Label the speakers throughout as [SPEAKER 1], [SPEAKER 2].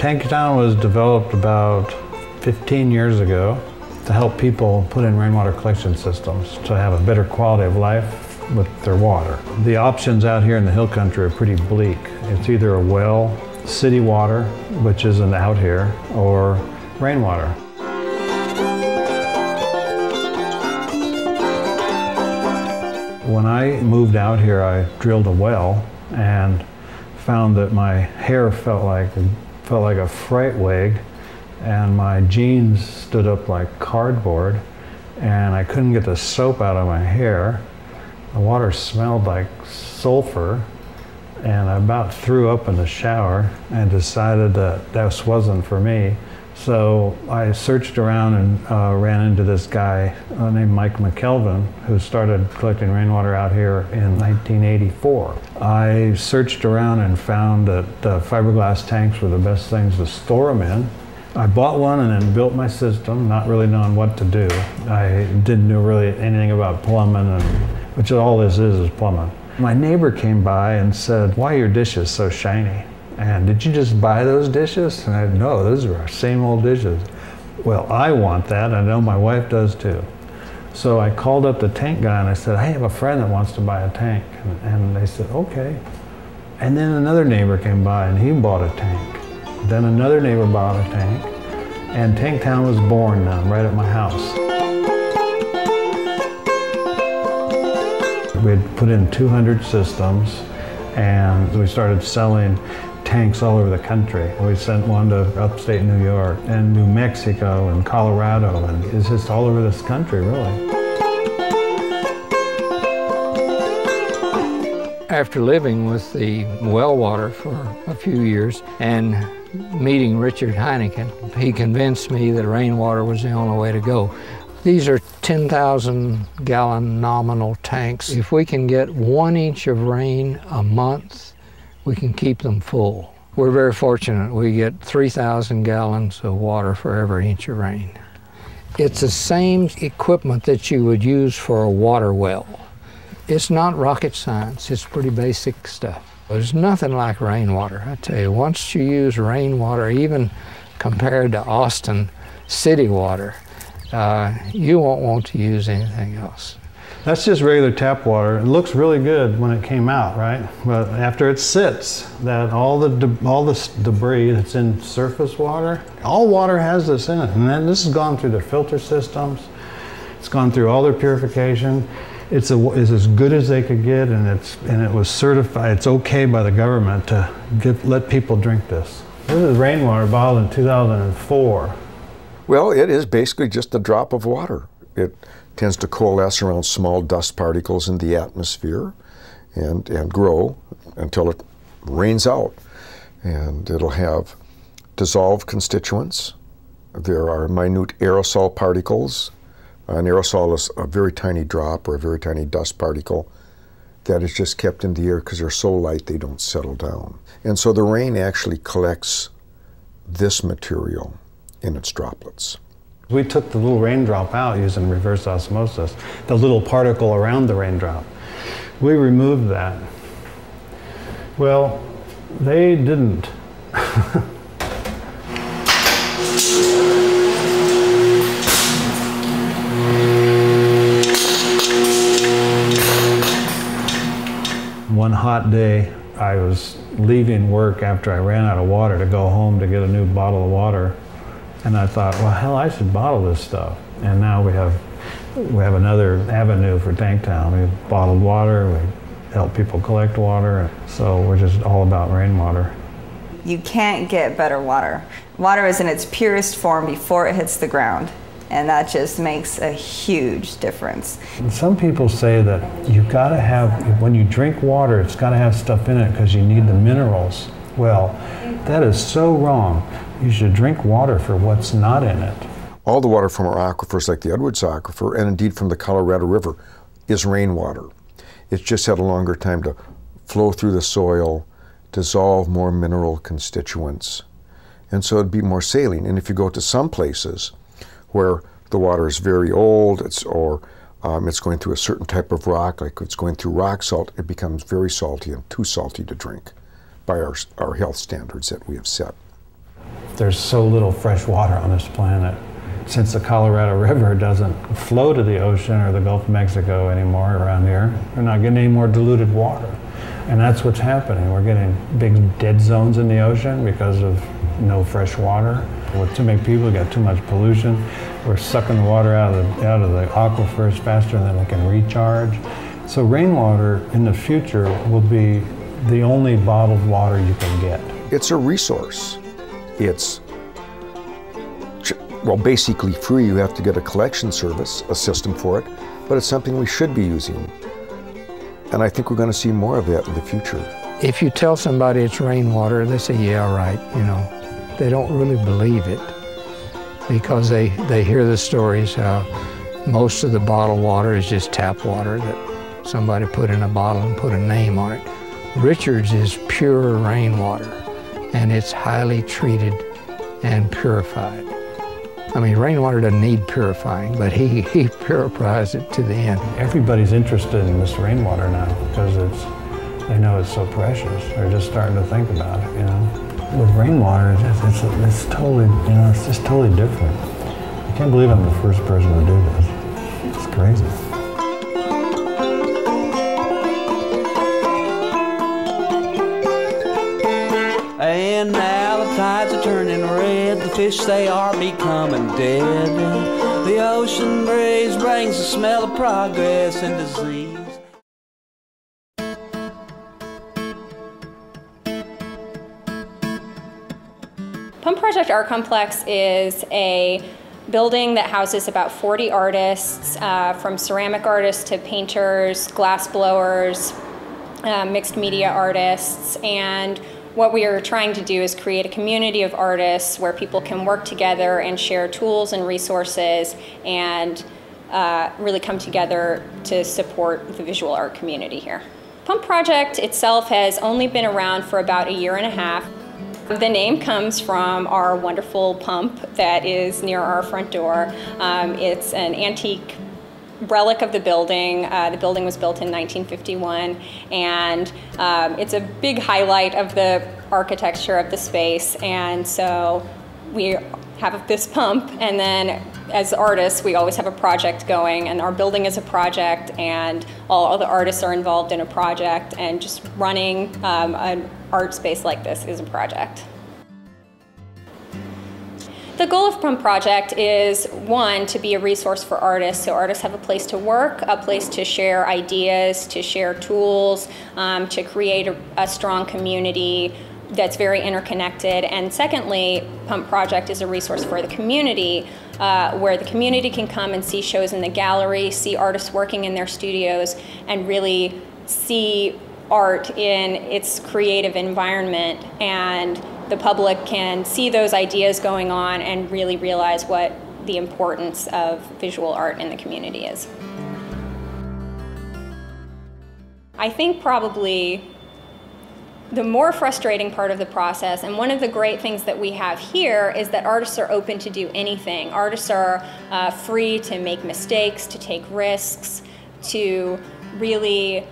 [SPEAKER 1] Tanktown was developed about 15 years ago to help people put in rainwater collection systems to have a better quality of life with their water. The options out here in the hill country are pretty bleak. It's either a well, city water, which isn't out here, or rainwater. When I moved out here, I drilled a well and found that my hair felt like a fright wig, and my jeans stood up like cardboard, and I couldn't get the soap out of my hair. The water smelled like sulfur, and I about threw up in the shower and decided that this wasn't for me. So I searched around and ran into this guy named Mike McKelvin, who started collecting rainwater out here in 1984. I searched around and found that fiberglass tanks were the best things to store them in. I bought one and then built my system, not really knowing what to do. I didn't know really anything about plumbing, which all this is plumbing. My neighbor came by and said, "Why are your dishes so shiny? And did you just buy those dishes?" And I said, "No, those are our same old dishes." "Well, I want that. I know my wife does too." So I called up the tank guy and I said, "I have a friend that wants to buy a tank." And they said, "Okay." And then another neighbor came by and he bought a tank. Then another neighbor bought a tank. And Tanktown was born now, right at my house. We had put in 200 systems and we started selling tanks all over the country. We sent one to upstate New York and New Mexico and Colorado, and it's just all over this country, really.
[SPEAKER 2] After living with the well water for a few years and meeting Richard Heineken, he convinced me that rainwater was the only way to go. These are 10,000 gallon nominal tanks. If we can get 1 inch of rain a month, we can keep them full. We're very fortunate. We get 3,000 gallons of water for every inch of rain. It's the same equipment that you would use for a water well. It's not rocket science. It's pretty basic stuff. There's nothing like rainwater, I tell you. Once you use rainwater, even compared to Austin city water, you won't want to use anything else.
[SPEAKER 1] That's just regular tap water. It looks really good when it came out, right? But after it sits, all the debris that's in surface water, all water has this in it. And then this has gone through the filter systems. It's gone through all their purification. It's as good as they could get, and it was certified. It's okay by the government to let people drink this. This is rainwater bottled in 2004.
[SPEAKER 3] Well, it is basically just a drop of water. It tends to coalesce around small dust particles in the atmosphere and grow until it rains out. And it'll have dissolved constituents. There are minute aerosol particles. An aerosol is a very tiny drop or a very tiny dust particle that is just kept in the air because they're so light they don't settle down. And so the rain actually collects this material in its droplets.
[SPEAKER 1] We took the little raindrop out using reverse osmosis, the little particle around the raindrop. We removed that. Well, they didn't. One hot day, I was leaving work after I ran out of water to go home to get a new bottle of water. And I thought, well, hell, I should bottle this stuff. And now we have another avenue for Tanktown. We have bottled water, we help people collect water. So we're just all about rainwater.
[SPEAKER 4] You can't get better water. Water is in its purest form before it hits the ground. And that just makes a huge difference.
[SPEAKER 1] Some people say that you've got to have, when you drink water, it's got to have stuff in it because you need the minerals. Well, that is so wrong. You should drink water for what's not in it.
[SPEAKER 3] All the water from our aquifers, like the Edwards Aquifer, and indeed from the Colorado River, is rainwater. It's just had a longer time to flow through the soil, dissolve more mineral constituents, and so it'd be more saline. And if you go to some places where the water is very old, it's going through a certain type of rock, like it's going through rock salt, it becomes very salty and too salty to drink by our health standards that we have set.
[SPEAKER 1] There's so little fresh water on this planet. Since the Colorado River doesn't flow to the ocean or the Gulf of Mexico anymore around here, we're not getting any more diluted water. And that's what's happening. We're getting big dead zones in the ocean because of no fresh water. With too many people, we got too much pollution. We're sucking the water out of the aquifers faster than they can recharge. So rainwater in the future will be the only bottled water you can get.
[SPEAKER 3] It's a resource. It's, well, basically free. You have to get a collection service, a system for it, but it's something we should be using. And I think we're going to see more of that in the future.
[SPEAKER 2] If you tell somebody it's rainwater, they say, yeah, right, you know. They don't really believe it because they hear the stories how most of the bottled water is just tap water that somebody put in a bottle and put a name on it. Richard's is pure rainwater, and it's highly treated and purified. I mean, rainwater doesn't need purifying, but he purifies it to the end.
[SPEAKER 1] Everybody's interested in this rainwater now because they know it's so precious. They're just starting to think about it, you know. With rainwater, it's totally, you know, it's just totally different. I can't believe I'm the first person to do this. It's crazy.
[SPEAKER 5] And now the tides are turning red, the fish they are becoming dead. The ocean breeze brings the smell of progress and disease.
[SPEAKER 6] Pump Project Art Complex is a building that houses about 40 artists, from ceramic artists to painters, glass blowers, mixed media artists, and what we are trying to do is create a community of artists where people can work together and share tools and resources and really come together to support the visual art community here. Pump Project itself has only been around for about a year and a half. The name comes from our wonderful pump that is near our front door. It's an antique relic of the building. The building was built in 1951, and it's a big highlight of the architecture of the space. And so we have this pump, and then as artists, we always have a project going, and our building is a project, and all the artists are involved in a project, and just running an art space like this is a project. The goal of Pump Project is, one, to be a resource for artists, so artists have a place to work, a place to share ideas, to share tools, to create a strong community that's very interconnected. And secondly, Pump Project is a resource for the community, where the community can come and see shows in the gallery, see artists working in their studios, and really see art in its creative environment, and the public can see those ideas going on and really realize what the importance of visual art in the community is. I think probably the more frustrating part of the process, and one of the great things that we have here, is that artists are open to do anything. Artists are free to make mistakes, to take risks, to really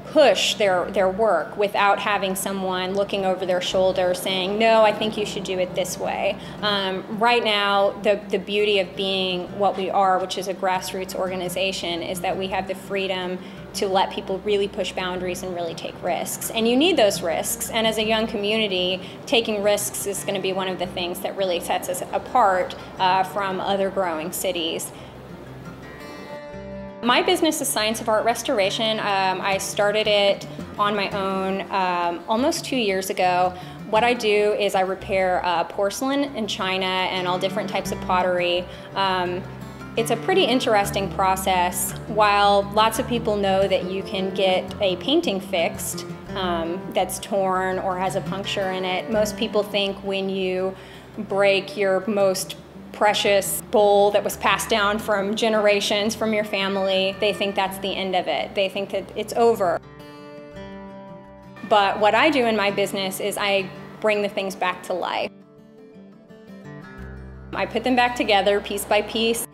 [SPEAKER 6] push their work without having someone looking over their shoulder saying, no, I think you should do it this way. Right now, the beauty of being what we are, which is a grassroots organization, is that we have the freedom to let people really push boundaries and really take risks. And you need those risks, and as a young community, taking risks is going to be one of the things that really sets us apart from other growing cities. My business is Science of Art Restoration. I started it on my own almost 2 years ago. What I do is I repair porcelain and china and all different types of pottery. It's a pretty interesting process. While lots of people know that you can get a painting fixed that's torn or has a puncture in it, most people think when you break your most precious bowl that was passed down from generations from your family, they think that's the end of it. They think that it's over. But what I do in my business is I bring the things back to life. I put them back together piece by piece.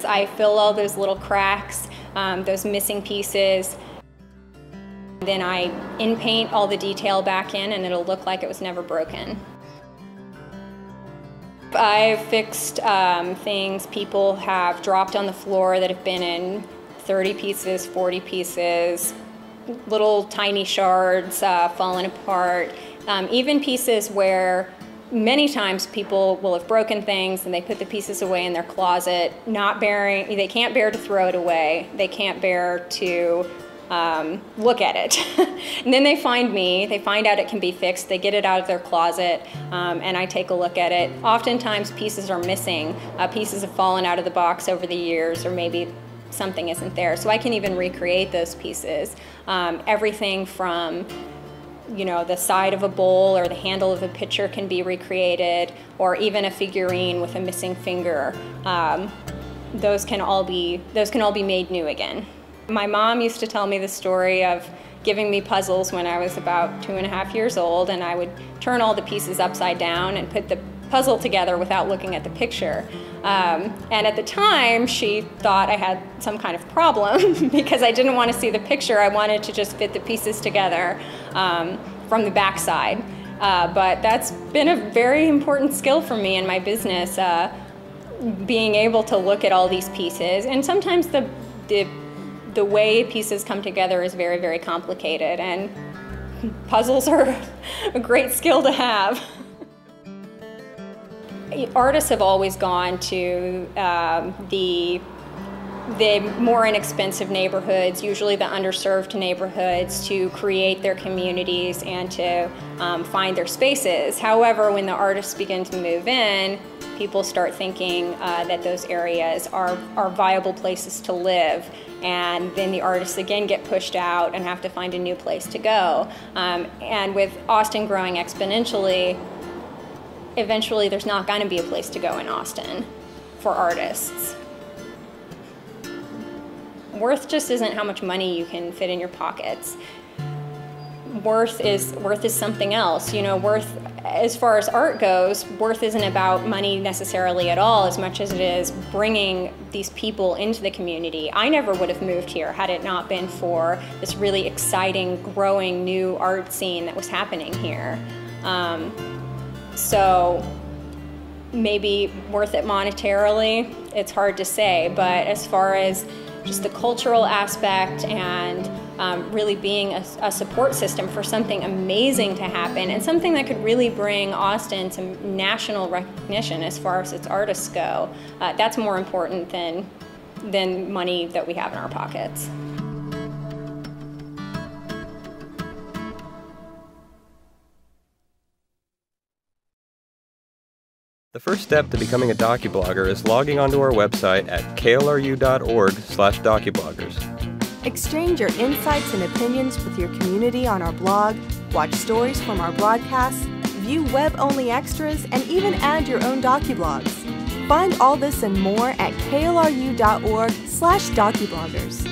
[SPEAKER 6] I fill all those little cracks, those missing pieces. Then I in-paint all the detail back in and it'll look like it was never broken. I've fixed things people have dropped on the floor that have been in 30 pieces, 40 pieces, little tiny shards falling apart, even pieces where many times people will have broken things and they put the pieces away in their closet, they can't bear to throw it away, they can't bear to look at it. And then they find me, they find out it can be fixed, they get it out of their closet, and I take a look at it. Oftentimes pieces are missing, pieces have fallen out of the box over the years, or maybe something isn't there. So I can even recreate those pieces. Everything from the side of a bowl or the handle of a pitcher can be recreated, or even a figurine with a missing finger. Those can all be made new again. My mom used to tell me the story of giving me puzzles when I was about 2.5 years old, and I would turn all the pieces upside down and put the puzzle together without looking at the picture. And at the time, she thought I had some kind of problem because I didn't want to see the picture. I wanted to just fit the pieces together from the backside. But that's been a very important skill for me in my business, being able to look at all these pieces. And sometimes the way pieces come together is very, very complicated, and puzzles are a great skill to have. Artists have always gone to the more inexpensive neighborhoods, usually the underserved neighborhoods, to create their communities and to find their spaces. However, when the artists begin to move in, people start thinking that those areas are viable places to live, and then the artists again get pushed out and have to find a new place to go. And with Austin growing exponentially, eventually there's not going to be a place to go in Austin for artists. Worth just isn't how much money you can fit in your pockets. Worth is something else. Worth, as far as art goes, worth isn't about money necessarily at all, as much as it is bringing these people into the community. I never would have moved here had it not been for this really exciting, growing new art scene that was happening here. So maybe worth it monetarily, it's hard to say, but as far as just the cultural aspect and really being a support system for something amazing to happen, and something that could really bring Austin to national recognition as far as its artists go, that's more important than money that we have in our pockets.
[SPEAKER 7] The first step to becoming a Docublogger is logging onto our website at klru.org/Docubloggers.
[SPEAKER 8] Exchange your insights and opinions with your community on our blog, watch stories from our broadcasts, view web-only extras, and even add your own Docublogs. Find all this and more at klru.org/Docubloggers.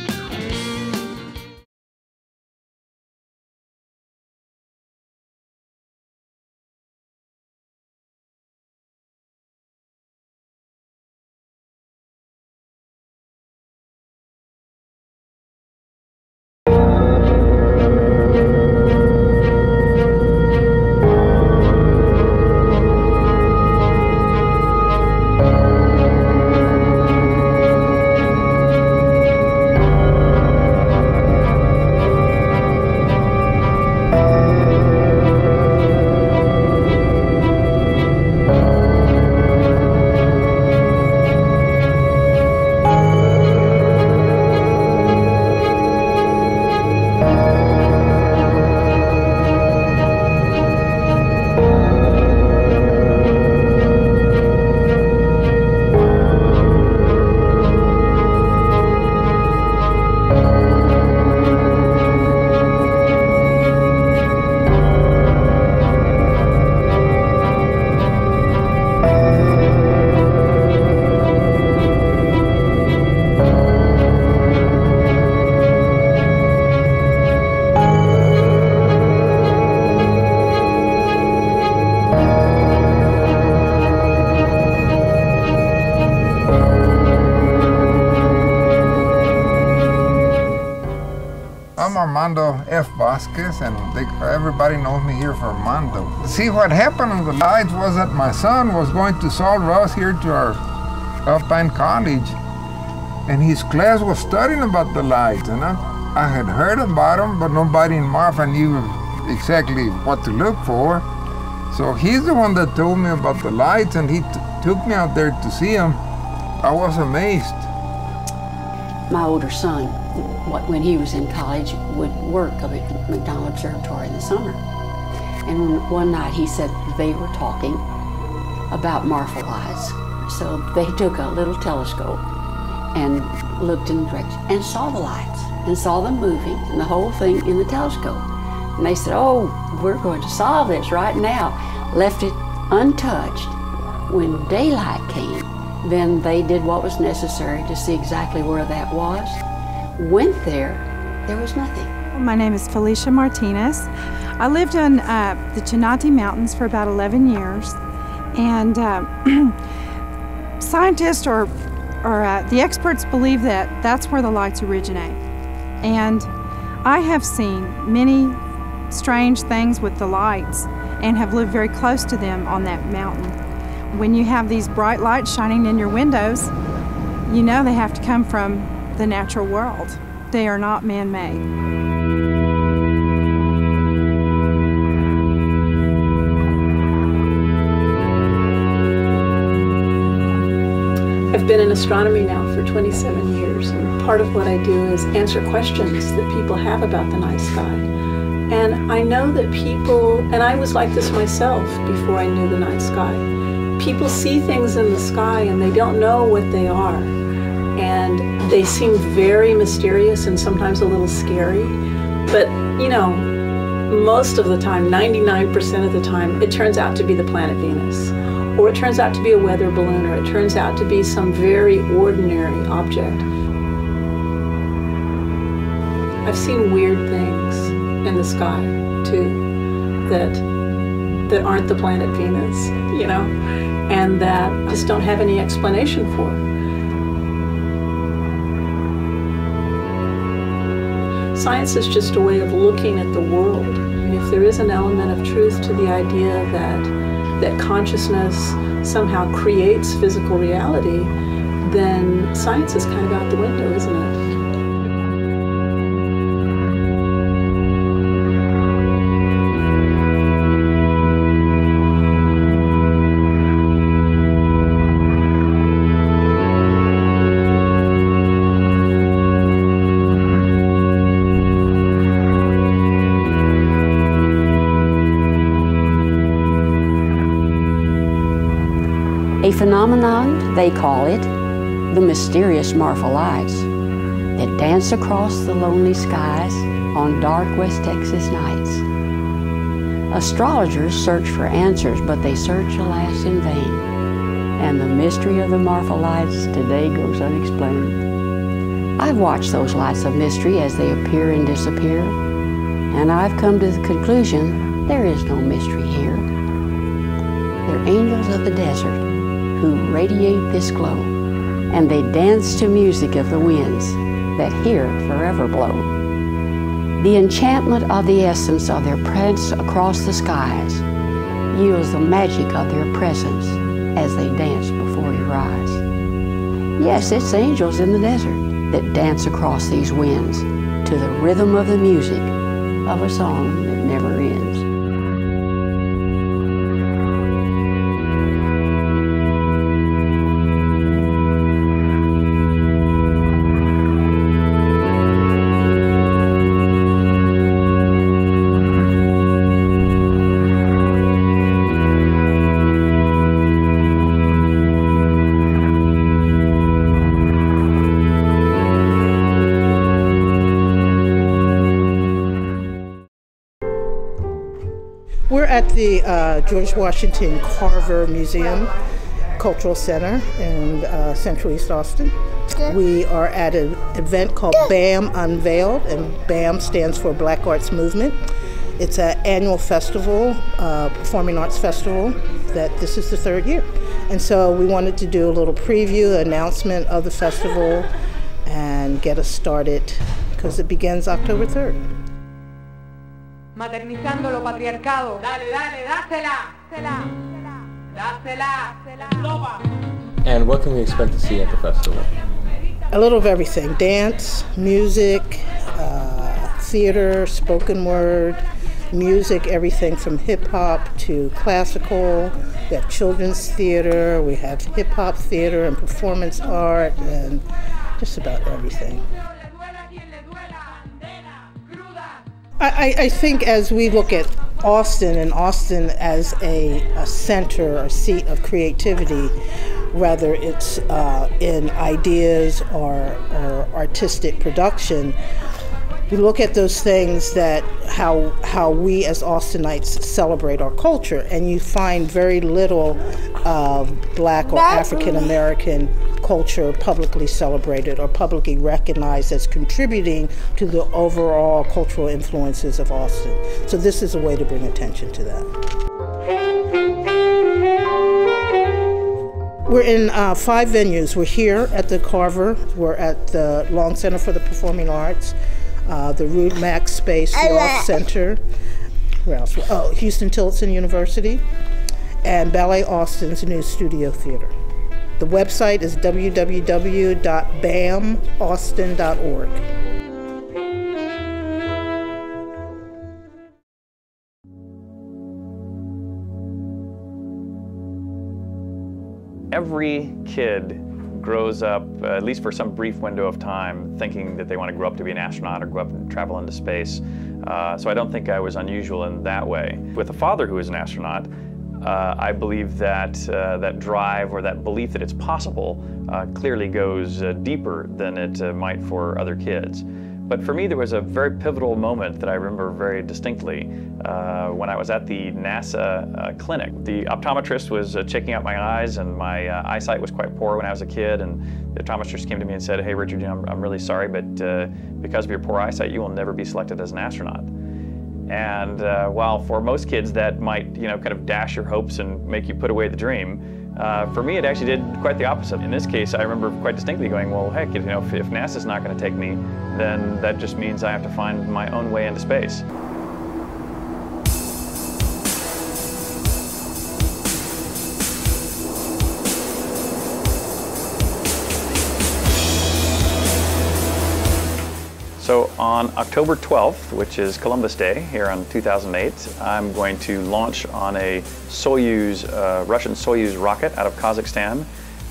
[SPEAKER 9] I'm Armando F. Vasquez, and everybody knows me here for Armando. See, what happened on the lights was that my son was going to Salt Ross here to our Alpine College, and his class was studying about the lights, and I had heard about them, but nobody in Marfa knew exactly what to look for. So he's the one that told me about the lights, and he took me out there to see them. I was amazed.
[SPEAKER 10] My older son, when he was in college, would work up at McDonald Observatory in the summer. And one night he said they were talking about Marfa lights. So they took a little telescope and looked in the direction and saw the lights and saw them moving and the whole thing in the telescope. And they said, oh, we're going to solve this right now. Left it untouched. When daylight came, then they did what was necessary to see exactly where that was. Went there was nothing.
[SPEAKER 11] My name is Felicia Martinez. I lived in the Chinati Mountains for about 11 years, and scientists or the experts believe that that's where the lights originate. And I have seen many strange things with the lights and have lived very close to them on that mountain. When you have these bright lights shining in your windows, you know they have to come from the natural world. They are not man-made.
[SPEAKER 12] I've been in astronomy now for 27 years, and part of what I do is answer questions that people have about the night sky. And I know that people, and I was like this myself before I knew the night sky, people see things in the sky and they don't know what they are. And they seem very mysterious and sometimes a little scary. But, you know, most of the time, 99% of the time, it turns out to be the planet Venus. Or it turns out to be a weather balloon, or it turns out to be some very ordinary object. I've seen weird things in the sky, too, that aren't the planet Venus, you know, and that I just don't have any explanation for. Science is just a way of looking at the world. And if there is an element of truth to the idea that consciousness somehow creates physical reality, then science is kind of out the window, isn't it?
[SPEAKER 10] A phenomenon, they call it, the mysterious Marfa lights that dance across the lonely skies on dark West Texas nights. Astrologers search for answers, but they search, alas, in vain. And the mystery of the Marfa lights today goes unexplained. I've watched those lights of mystery as they appear and disappear, and I've come to the conclusion there is no mystery here. They're angels of the desert who radiate this glow, and they dance to music of the winds that here forever blow. The enchantment of the essence of their prance across the skies yields the magic of their presence as they dance before your eyes. Yes, it's angels in the desert that dance across these winds to the rhythm of the music of a song that never ends.
[SPEAKER 13] We're at the George Washington Carver Museum Cultural Center in Central East Austin. We are at an event called BAM Unveiled, and BAM stands for Black Arts Movement. It's an annual festival, performing arts festival, that this is the third year. And so we wanted to do a little preview, announcement of the festival, and get us started because it begins October 3rd.
[SPEAKER 14] Maternizando lo patriarcado. Dale, dale, dásela. Dásela.
[SPEAKER 7] And what can we expect to see at the festival?
[SPEAKER 13] A little of everything: dance, music, theater, spoken word, music, everything from hip-hop to classical. We have children's theater, we have hip-hop theater and performance art, and just about everything. I think as we look at Austin and Austin as a center or seat of creativity, whether it's in ideas or artistic production, we look at those things that how we as Austinites celebrate our culture, and you find very little Black or African American culture publicly celebrated or publicly recognized as contributing to the overall cultural influences of Austin. So this is a way to bring attention to that. We're in 5 venues. We're here at the Carver, we're at the Long Center for the Performing Arts, the Rude Mack Space, the Off Center, where else? Oh, Houston Tillotson University, and Ballet Austin's new studio theater. The website is www.bamaustin.org.
[SPEAKER 15] Every kid grows up, at least for some brief window of time, thinking that they want to grow up to be an astronaut or grow up and travel into space. So I don't think I was unusual in that way. With a father who is an astronaut, I believe that that drive or that belief that it's possible clearly goes deeper than it might for other kids. But for me, there was a very pivotal moment that I remember very distinctly when I was at the NASA clinic. The optometrist was checking out my eyes, and my eyesight was quite poor when I was a kid, and the optometrist came to me and said, "Hey, Richard, I'm really sorry, but because of your poor eyesight, you will never be selected as an astronaut." And while for most kids that might, kind of dash your hopes and make you put away the dream, for me it actually did quite the opposite. In this case, I remember quite distinctly going, well, heck, if NASA's not going to take me, then that just means I have to find my own way into space. So on October 12th, which is Columbus Day here in 2008, I'm going to launch on a Soyuz, Russian Soyuz rocket out of Kazakhstan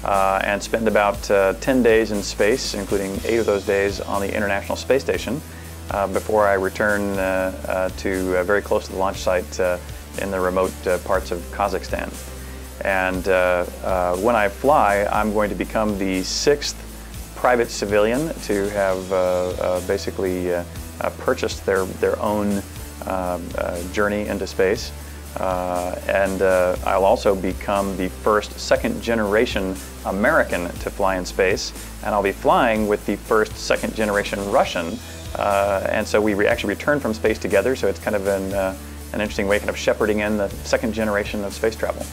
[SPEAKER 15] and spend about 10 days in space, including 8 of those days on the International Space Station, before I return to very close to the launch site in the remote parts of Kazakhstan. And when I fly, I'm going to become the 6th private civilian to have basically purchased their own journey into space. And I'll also become the first second-generation American to fly in space, and I'll be flying with the first second-generation Russian. And so we actually return from space together, so it's kind of an interesting way kind of shepherding in the second generation of space travel.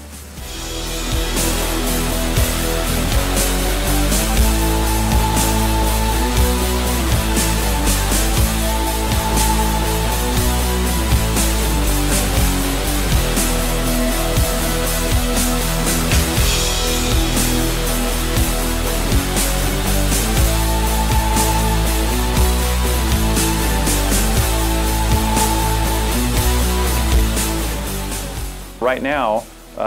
[SPEAKER 15] Right now,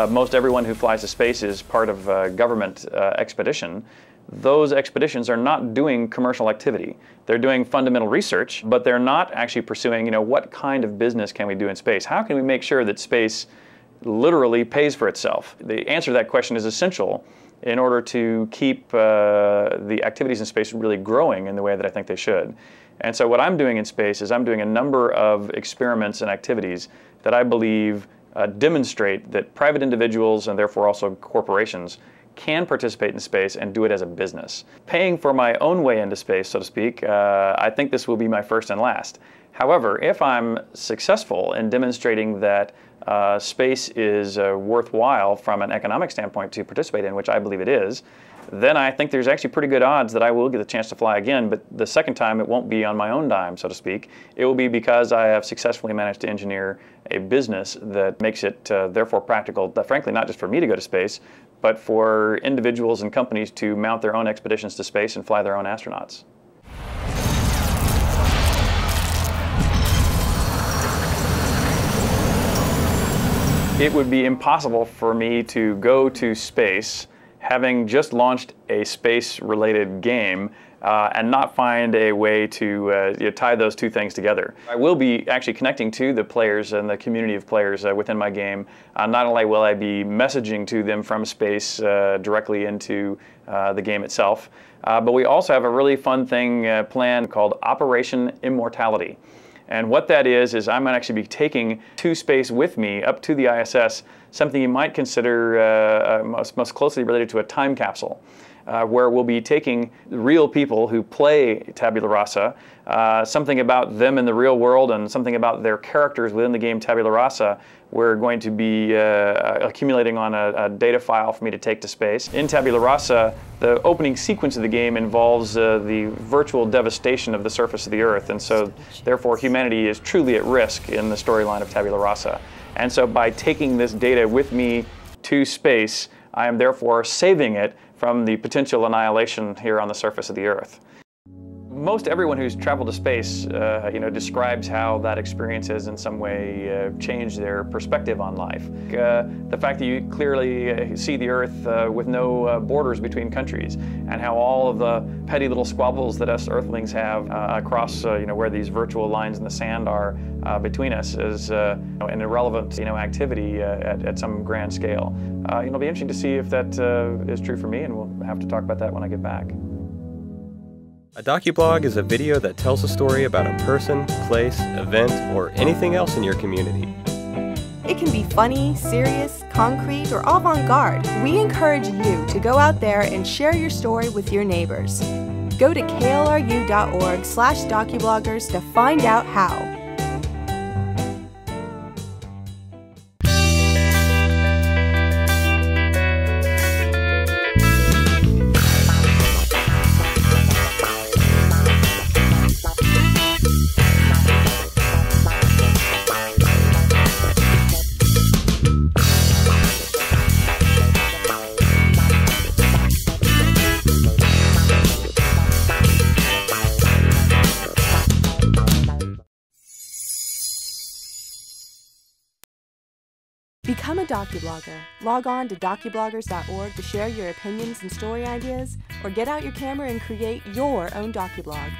[SPEAKER 15] most everyone who flies to space is part of a government expedition. Those expeditions are not doing commercial activity. They're doing fundamental research, but they're not actually pursuing, what kind of business can we do in space? How can we make sure that space literally pays for itself? The answer to that question is essential in order to keep the activities in space really growing in the way that I think they should. And so what I'm doing in space is I'm doing a number of experiments and activities that I believe demonstrate that private individuals and therefore also corporations can participate in space and do it as a business. Paying for my own way into space, so to speak, I think this will be my first and last. However, if I'm successful in demonstrating that space is worthwhile from an economic standpoint to participate in, which I believe it is, then I think there's actually pretty good odds that I will get the chance to fly again, but the second time it won't be on my own dime, so to speak. It will be because I have successfully managed to engineer a business that makes it therefore practical, frankly, not just for me to go to space, but for individuals and companies to mount their own expeditions to space and fly their own astronauts. It would be impossible for me to go to space having just launched a space-related game and not find a way to tie those two things together. I will be actually connecting to the players and the community of players within my game. Not only will I be messaging to them from space directly into the game itself, but we also have a really fun thing planned called Operation Immortality. And what that is I'm going to actually be taking to space with me up to the ISS, something you might consider most closely related to a time capsule, where we'll be taking real people who play Tabula Rasa, something about them in the real world and something about their characters within the game Tabula Rasa. We're going to be accumulating on a data file for me to take to space. In Tabula Rasa, the opening sequence of the game involves the virtual devastation of the surface of the Earth, and so therefore humanity is truly at risk in the storyline of Tabula Rasa. And so by taking this data with me to space, I am therefore saving it from the potential annihilation here on the surface of the Earth. Most everyone who's traveled to space describes how that experience has in some way changed their perspective on life. The fact that you clearly see the Earth with no borders between countries, and how all of the petty little squabbles that us Earthlings have across where these virtual lines in the sand are between us is an irrelevant activity at some grand scale. It'll be interesting to see if that is true for me, and we'll have to talk about that when I get back.
[SPEAKER 7] A docublog is a video that tells a story about a person, place, event, or anything else in your community.
[SPEAKER 8] It can be funny, serious, concrete, or avant-garde. We encourage you to go out there and share your story with your neighbors. Go to klru.org/docubloggers to find out how. Become a docublogger. Log on to docubloggers.org to share your opinions and story ideas, or get out your camera and create your own docublog.